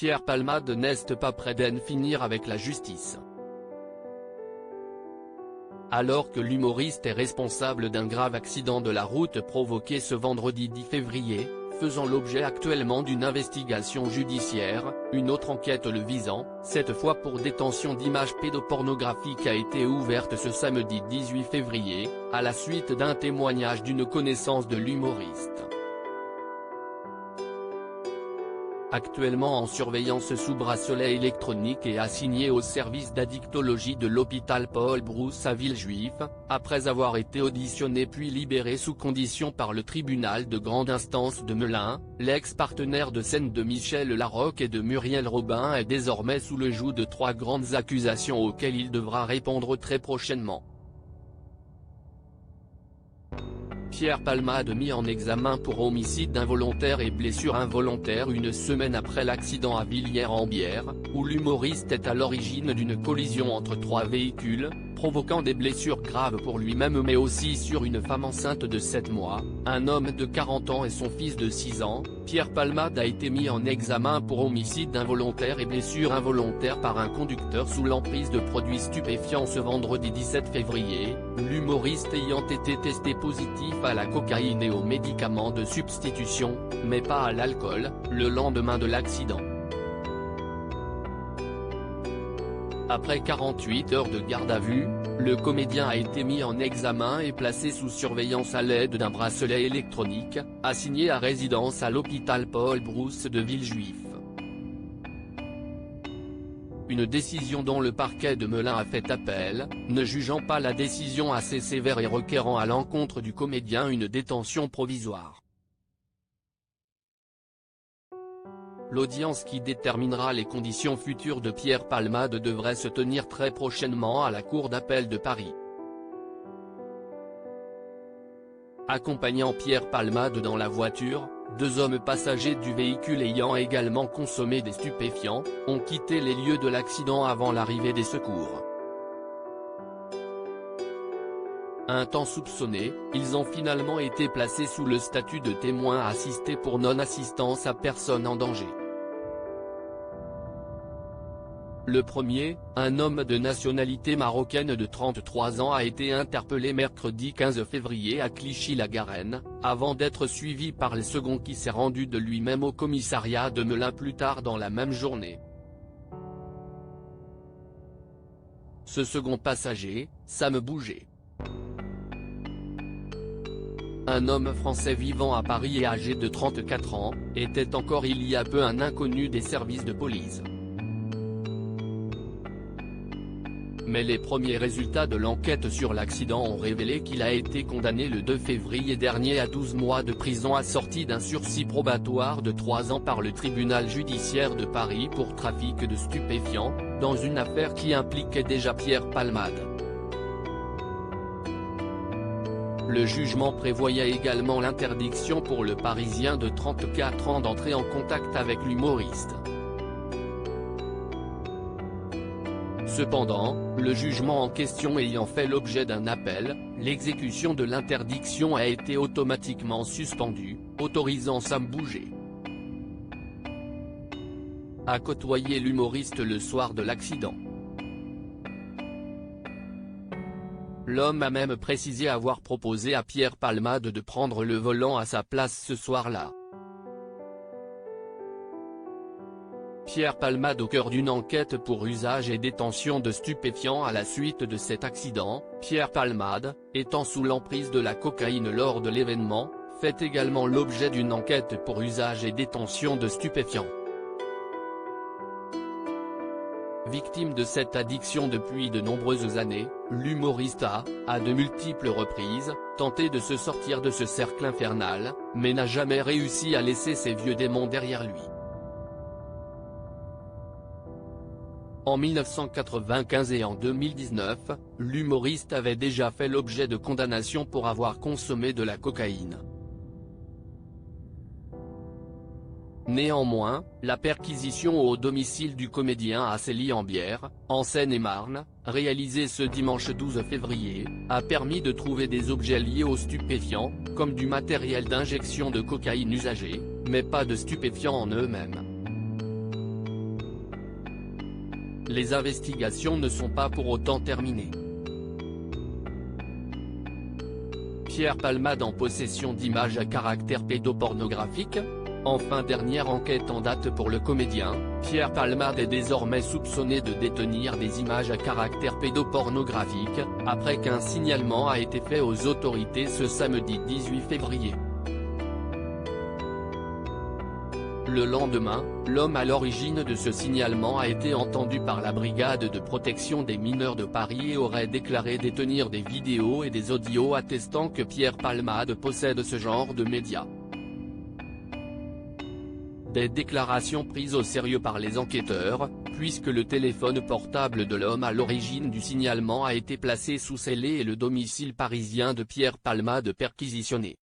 Pierre Palmade n'est pas près d'en finir avec la justice. Alors que l'humoriste est responsable d'un grave accident de la route provoqué ce vendredi 10 février, faisant l'objet actuellement d'une investigation judiciaire, une autre enquête le visant, cette fois pour détention d'images pédopornographiques a été ouverte ce samedi 18 février, à la suite d'un témoignage d'une connaissance de l'humoriste. Actuellement en surveillance sous bracelet électronique et assigné au service d'addictologie de l'hôpital Paul Brousse à Villejuif, après avoir été auditionné puis libéré sous condition par le tribunal de grande instance de Melun, l'ex-partenaire de scène de Michel Larocque et de Muriel Robin est désormais sous le joug de 3 grandes accusations auxquelles il devra répondre très prochainement. Pierre Palmade mis en examen pour homicide involontaire et blessure involontaire une semaine après l'accident à Villiers-en-Bière, où l'humoriste est à l'origine d'une collision entre 3 véhicules, provoquant des blessures graves pour lui-même mais aussi sur une femme enceinte de 7 mois, un homme de 40 ans et son fils de 6 ans. Pierre Palmade a été mis en examen pour homicide involontaire et blessure involontaire par un conducteur sous l'emprise de produits stupéfiants ce vendredi 17 février, l'humoriste ayant été testé positif à la cocaïne et aux médicaments de substitution, mais pas à l'alcool, le lendemain de l'accident. Après 48 heures de garde à vue, le comédien a été mis en examen et placé sous surveillance à l'aide d'un bracelet électronique, assigné à résidence à l'hôpital Paul Brousse de Villejuif. Une décision dont le parquet de Melun a fait appel, ne jugeant pas la décision assez sévère et requérant à l'encontre du comédien une détention provisoire. L'audience qui déterminera les conditions futures de Pierre Palmade devrait se tenir très prochainement à la Cour d'appel de Paris. Accompagnant Pierre Palmade dans la voiture, 2 hommes passagers du véhicule ayant également consommé des stupéfiants, ont quitté les lieux de l'accident avant l'arrivée des secours. Un temps soupçonné, ils ont finalement été placés sous le statut de témoins assistés pour non-assistance à personne en danger. Le premier, un homme de nationalité marocaine de 33 ans a été interpellé mercredi 15 février à Clichy-la-Garenne, avant d'être suivi par le second qui s'est rendu de lui-même au commissariat de Melun plus tard dans la même journée. Ce second passager, Sam Bouget. Un homme français vivant à Paris et âgé de 34 ans, était encore il y a peu un inconnu des services de police. Mais les premiers résultats de l'enquête sur l'accident ont révélé qu'il a été condamné le 2 février dernier à 12 mois de prison assorti d'un sursis probatoire de 3 ans par le tribunal judiciaire de Paris pour trafic de stupéfiants, dans une affaire qui impliquait déjà Pierre Palmade. Le jugement prévoyait également l'interdiction pour le Parisien de 34 ans d'entrer en contact avec l'humoriste. Cependant, le jugement en question ayant fait l'objet d'un appel, l'exécution de l'interdiction a été automatiquement suspendue, autorisant Sam Bouget à côtoyer l'humoriste le soir de l'accident. L'homme a même précisé avoir proposé à Pierre Palmade de prendre le volant à sa place ce soir-là. Pierre Palmade au cœur d'une enquête pour usage et détention de stupéfiants à la suite de cet accident. Pierre Palmade, étant sous l'emprise de la cocaïne lors de l'événement, fait également l'objet d'une enquête pour usage et détention de stupéfiants. Victime de cette addiction depuis de nombreuses années, l'humoriste a, à de multiples reprises, tenté de se sortir de ce cercle infernal, mais n'a jamais réussi à laisser ses vieux démons derrière lui. En 1995 et en 2019, l'humoriste avait déjà fait l'objet de condamnations pour avoir consommé de la cocaïne. Néanmoins, la perquisition au domicile du comédien à Villiers-en-Bière, en Seine-et-Marne, réalisée ce dimanche 12 février, a permis de trouver des objets liés aux stupéfiants, comme du matériel d'injection de cocaïne usagé, mais pas de stupéfiants en eux-mêmes. les investigations ne sont pas pour autant terminées. Pierre Palmade en possession d'images à caractère pédopornographique ? Enfin, dernière enquête en date pour le comédien, Pierre Palmade est désormais soupçonné de détenir des images à caractère pédopornographique, après qu'un signalement a été fait aux autorités ce samedi 18 février. Le lendemain, l'homme à l'origine de ce signalement a été entendu par la brigade de protection des mineurs de Paris et aurait déclaré détenir des vidéos et des audios attestant que Pierre Palmade possède ce genre de médias. Des déclarations prises au sérieux par les enquêteurs, puisque le téléphone portable de l'homme à l'origine du signalement a été placé sous scellé et le domicile parisien de Pierre Palmade perquisitionné.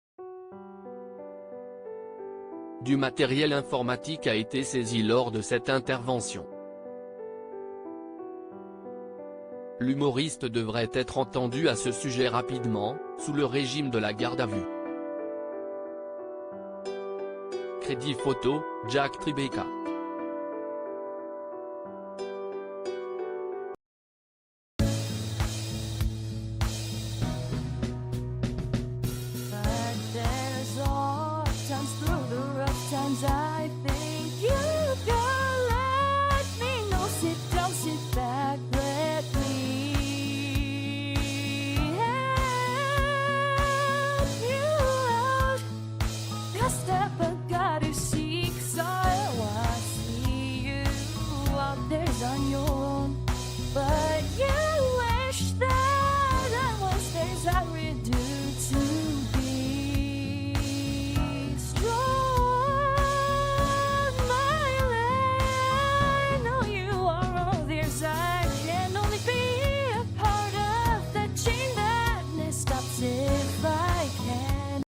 Du matériel informatique a été saisi lors de cette intervention. L'humoriste devrait être entendu à ce sujet rapidement, sous le régime de la garde à vue. Crédit photo, Jack Tribeca.